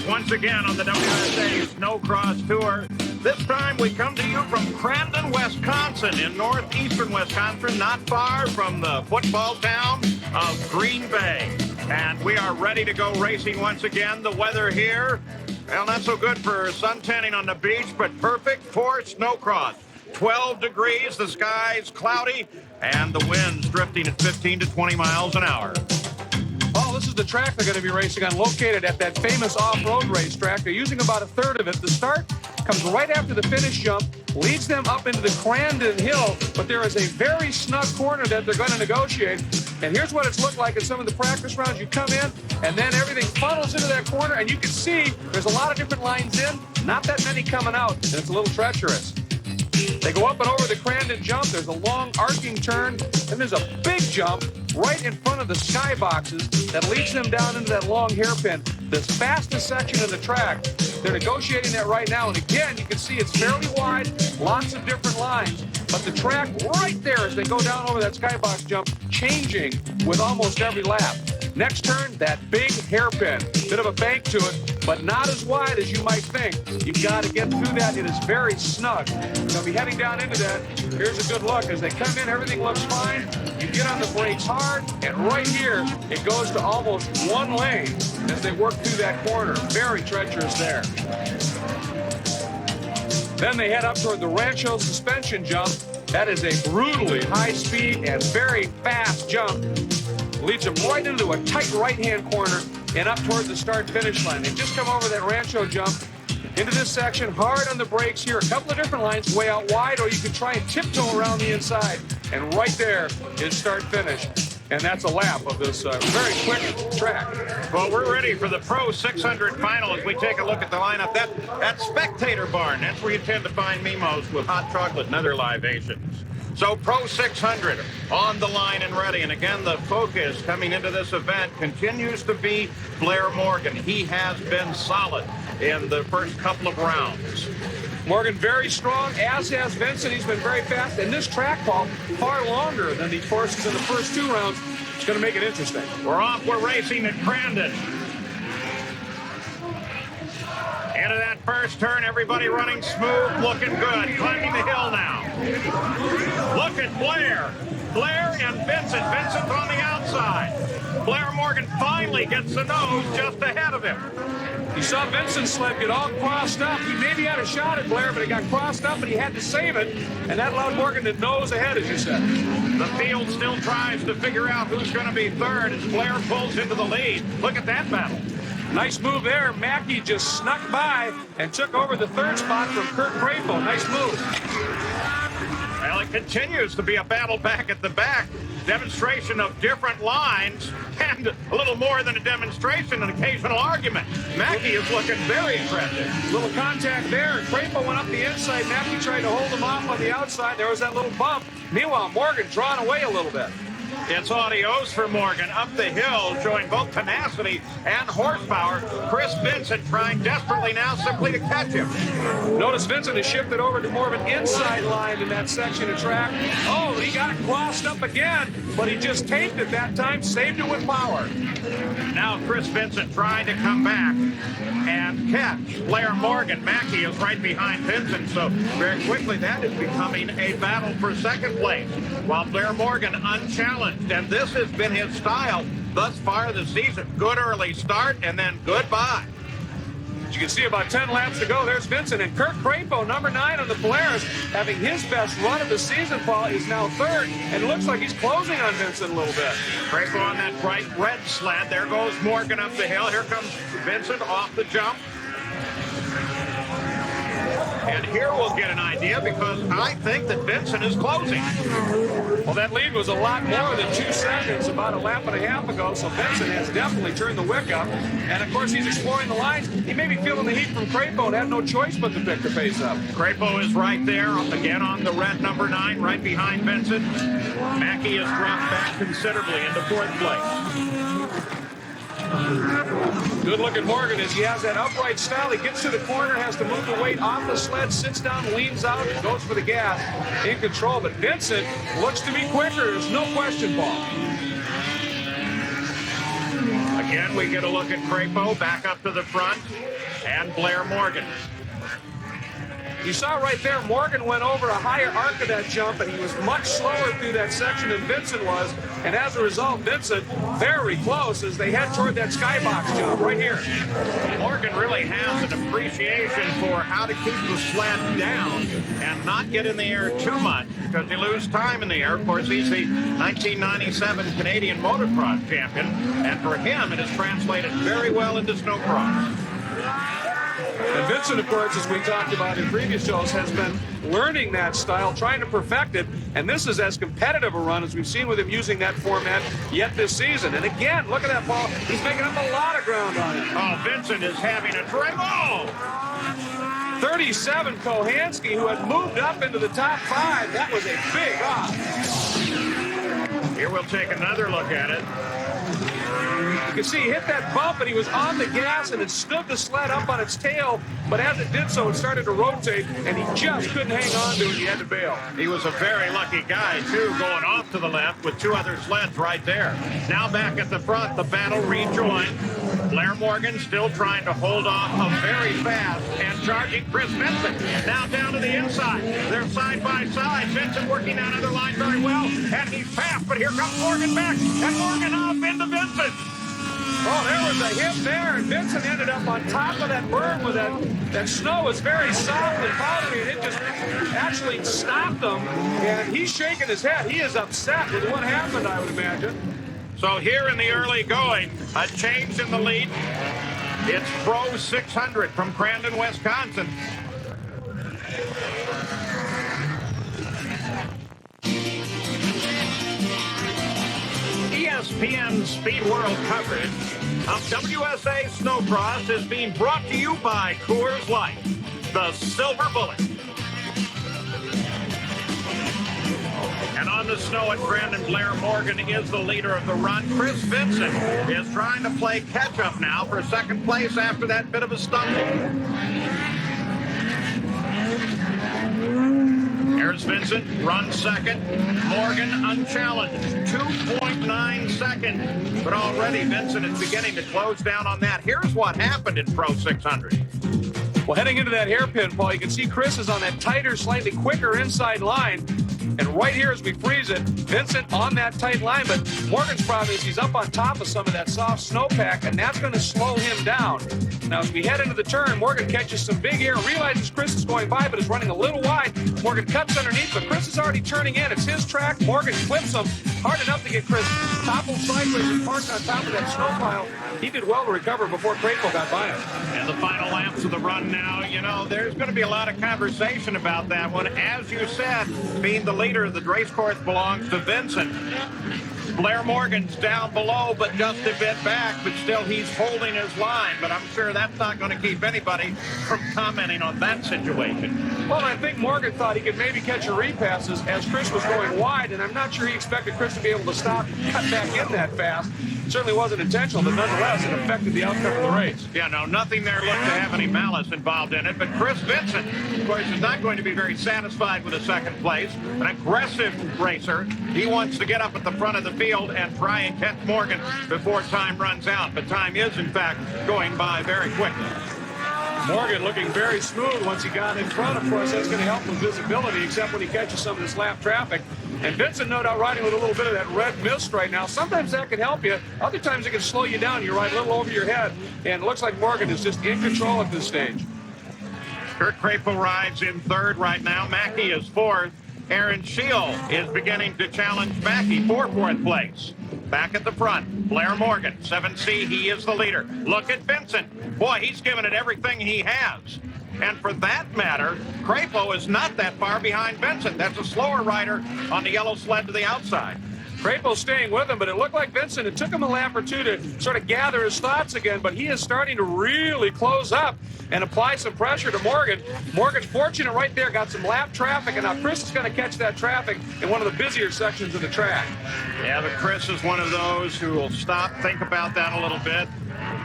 once again on the WSA Snowcross Tour. This time we come to you from Crandon, Wisconsin, in northeastern Wisconsin, not far from the football town of Green Bay. And we are ready to go racing once again. The weather here, well, not so good for sun tanning on the beach, but perfect for Snowcross. 12 degrees, the sky's cloudy, and the wind's drifting at 15 to 20 miles an hour. Oh, this is the track they're going to be racing on, located at that famous off-road racetrack. They're using about a third of it. The start comes right after the finish jump, leads them up into the Crandon Hill, but there is a very snug corner that they're going to negotiate. And here's what it's looked like in some of the practice rounds. You come in, and then everything funnels into that corner, and you can see there's a lot of different lines in, not that many coming out, and it's a little treacherous. They go up and over the Crandon jump. There's a long arcing turn, and there's a big jump right in front of the skyboxes that leads them down into that long hairpin, the fastest section of the track. They're negotiating that right now, and again, you can see it's fairly wide, lots of different lines, but the track right there as they go down over that skybox jump, changing with almost every lap. Next turn, that big hairpin. Bit of a bank to it, but not as wide as you might think. You've got to get through that. It is very snug. They'll be heading down into that. Here's a good look. As they come in, everything looks fine. You get on the brakes hard, and right here, it goes to almost one lane as they work through that corner. Very treacherous there. Then they head up toward the Rancho suspension jump. That is a brutally high speed and very fast jump. Leads them right into a tight right-hand corner and up toward the start-finish line. They just come over that Rancho jump into this section, hard on the brakes here. A couple of different lines, way out wide, or you can try and tiptoe around the inside. And right there is start-finish. And that's a lap of this very quick track. Well, we're ready for the Pro 600 final as we take a look at the lineup. That spectator barn, that's where you tend to find Mimos with hot chocolate and other libations. So Pro 600 on the line and ready. And again, the focus coming into this event continues to be Blair Morgan. He has been solid in the first couple of rounds. Morgan very strong, as has Vincent. He's been very fast. And this track, Paul, far longer than the courses in the first two rounds. It's going to make it interesting. We're off. We're racing at Crandon. Into that first turn, everybody running smooth, looking good. Climbing the hill now. Look at Blair. Blair and Vincent. Vincent on the outside. Blair Morgan finally gets the nose just ahead of him. You saw Vincent's sled get all crossed up. He maybe had a shot at Blair, but it got crossed up, and he had to save it, and that allowed Morgan to nose ahead, as you said. The field still tries to figure out who's going to be third as Blair pulls into the lead. Look at that battle. Nice move there. Mackey just snuck by and took over the third spot from Kurt Crayfo. Nice move. Well, it continues to be a battle back at the back. Demonstration of different lines and a little more than a demonstration, an occasional argument. Mackey is looking very impressive. Little contact there. Crayfo went up the inside. Mackey tried to hold him off on the outside. There was that little bump. Meanwhile, Morgan drawn away a little bit. It's adios for Morgan up the hill, showing both tenacity and horsepower. Chris Vincent trying desperately now simply to catch him. Notice Vincent has shifted over to more of an inside line in that section of track. Oh, he got crossed up again, but he just taped it that time, saved it with power. Now Chris Vincent trying to come back and catch Blair Morgan. Mackey is right behind Vincent, so very quickly that is becoming a battle for second place, while Blair Morgan unchallenged. And this has been his style thus far this season. Good early start and then goodbye. As you can see, about 10 laps to go. There's Vincent, and Kurt Crayfo, number 9 on the Polaris, having his best run of the season, Paul, is now third, and it looks like he's closing on Vincent a little bit. Crayfo on that bright red sled. There goes Morgan up the hill. Here comes Vincent off the jump. And here we'll get an idea, because I think that Vincent is closing. Well, that lead was a lot more than 2 seconds about a lap and a half ago, so Vincent has definitely turned the wick up. And, of course, he's exploring the lines. He may be feeling the heat from Crayfo and had no choice but to pick the pace up. Crayfo is right there, again on the red number 9, right behind Vincent. Mackey has dropped back considerably into 4th place. Good look at Morgan as he has that upright style. He gets to the corner, has to move the weight off the sled, sits down, leans out, goes for the gas, in control. But Vincent looks to be quicker. There's no question, Paul. Again, we get a look at Crapo back up to the front and Blair Morgan. You saw right there, Morgan went over a higher arc of that jump, and he was much slower through that section than Vincent was. And as a result, Vincent very close as they head toward that skybox jump right here. Morgan really has an appreciation for how to keep the sled down and not get in the air too much because you lose time in the air. Of course, he's the 1997 Canadian motocross champion, and for him, it has translated very well into snowcross. And Vincent, of course, as we talked about in previous shows, has been learning that style, trying to perfect it. And this is as competitive a run as we've seen with him using that format yet this season. And again, look at that ball. He's making up a lot of ground on it. Oh, Vincent is having a terrific... Oh! 37 Kohansky, who had moved up into the top 5. That was a big off. Here we'll take another look at it. You can see he hit that bump, and he was on the gas, and it stood the sled up on its tail. But as it did so, it started to rotate, and he just couldn't hang on to it. He had to bail. He was a very lucky guy, too, going off to the left with 2 other sleds right there. Now back at the front, the battle rejoined. Blair Morgan still trying to hold off a very fast and charging Chris Vincent. Now down to the inside. They're side by side. Vincent working down other line very well, and he's fast, but here comes Morgan back, and Morgan off into Vincent. Oh, there was a hit there, and Vincent ended up on top of that berm with that snow was very soft and powdery, and it just actually stopped him, and he's shaking his head. He is upset with what happened, I would imagine. So here in the early going, a change in the lead. It's Pro 600 from Crandon, Wisconsin. ESPN Speed World coverage of WSA Snowcross is being brought to you by Coors Light, the Silver Bullet. And on the snow at Crandon, Blair Morgan is the leader of the run. Chris Vincent is trying to play catch-up now for second place after that bit of a stumble. Here's Vincent, runs second. Morgan unchallenged, 2.9 seconds. But already Vincent is beginning to close down on that. Here's what happened in Pro 600. Well, heading into that hairpin, Paul, you can see Chris is on that tighter, slightly quicker inside line. And right here as we freeze it, Vincent on that tight line, but Morgan's problem is he's up on top of some of that soft snowpack, and that's going to slow him down. Now, as we head into the turn, Morgan catches some big air, realizes Chris is going by, but is running a little wide. Morgan cuts underneath, but Chris is already turning in. It's his track. Morgan clips him hard enough to get Chris toppled sideways and parked on top of that snow pile. He did well to recover before Crapo got by him. And the final laps of the run now, you know, there's going to be a lot of conversation about that one. As you said, being the leader of the race course belongs to Vincent. Blair Morgan's down below, but just a bit back, but still he's holding his line. But I'm sure that's not going to keep anybody from commenting on that situation. Well, I think Morgan thought he could maybe catch a repass as Chris was going wide, and I'm not sure he expected Chris to be able to stop and cut back in that fast. It certainly wasn't intentional, but nonetheless, it affected the outcome of the race. Yeah, no, nothing there looked to have any malice involved in it, but Chris Vincent, of course, is not going to be very satisfied with a second place. An aggressive racer. He wants to get up at the front of the field and try and catch Morgan before time runs out, but time is, in fact, going by very quickly. Morgan looking very smooth once he got in front. Of course, that's going to help with visibility, except when he catches some of this lap traffic. And Vincent, no doubt, riding with a little bit of that red mist right now. Sometimes that can help you. Other times it can slow you down. You ride a little over your head. And it looks like Morgan is just in control at this stage. Kurt Crapo rides in third right now. Mackey is fourth. Aaron Scheel is beginning to challenge Mackey for fourth place. Back at the front, Blair Morgan, 7C, he is the leader. Look at Vincent. Boy, he's given it everything he has. And for that matter, Crapo is not that far behind Vincent. That's a slower rider on the yellow sled to the outside. Crapo's staying with him, but it looked like Vincent, it took him a lap or two to sort of gather his thoughts again, but he is starting to really close up and apply some pressure to Morgan. Morgan's fortunate right there, got some lap traffic, and now Chris is going to catch that traffic in one of the busier sections of the track. Yeah, but Chris is one of those who will stop, think about that a little bit,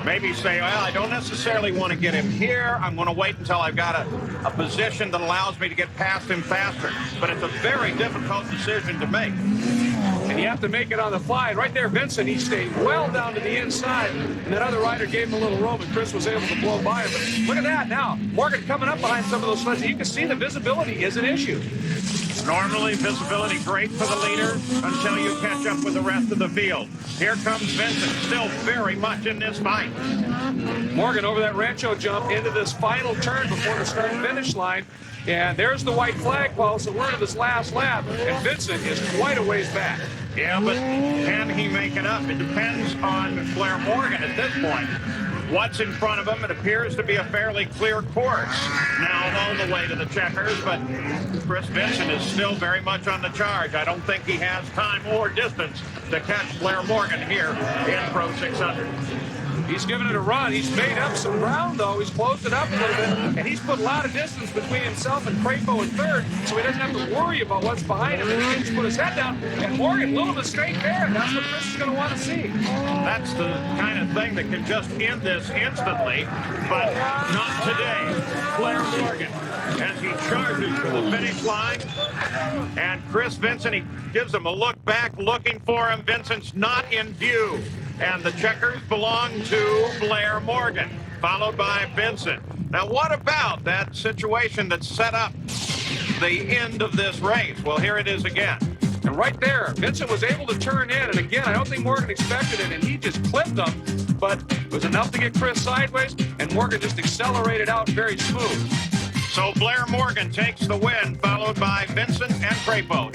maybe say, well, I don't necessarily want to get him here. I'm going to wait until I've got a position that allows me to get past him faster. But it's a very difficult decision to make. and you have to make it on the fly. And right there, Vincent, he stayed well down to the inside, and that other rider gave him a little room, and Chris was able to blow by him. But look at that now. Morgan coming up behind some of those sleds. You can see the visibility is an issue. Normally, visibility great for the leader until you catch up with the rest of the field. Here comes Vincent, still very much in this fight. Morgan over that Rancho jump into this final turn before the start-finish line. And there's the white flag, Paul, so we're into this last lap. And Vincent is quite a ways back. Yeah, but can he make it up? It depends on Blair Morgan at this point. What's in front of him? It appears to be a fairly clear course now all the way to the checkers, but Chris Vincent is still very much on the charge. I don't think he has time or distance to catch Blair Morgan here in Pro 600. He's given it a run. He's made up some ground, though. He's closed it up a little bit, and he's put a lot of distance between himself and Crapo in third, so he doesn't have to worry about what's behind him. And he can just put his head down, and Morgan, little mistake there, and that's what Chris is going to want to see. That's the kind of thing that can just end this instantly, but not today. Blair Morgan, as he charges for the finish line, and Chris Vincent, he gives him a look back, looking for him. Vincent's not in view. And the checkers belong to Blair Morgan, followed by Vincent. Now, what about that situation that set up the end of this race? Well, here it is again. And right there, Vincent was able to turn in. And again, I don't think Morgan expected it, and he just clipped him. But it was enough to get Chris sideways, and Morgan just accelerated out very smooth. So Blair Morgan takes the win, followed by Vincent and Crapo.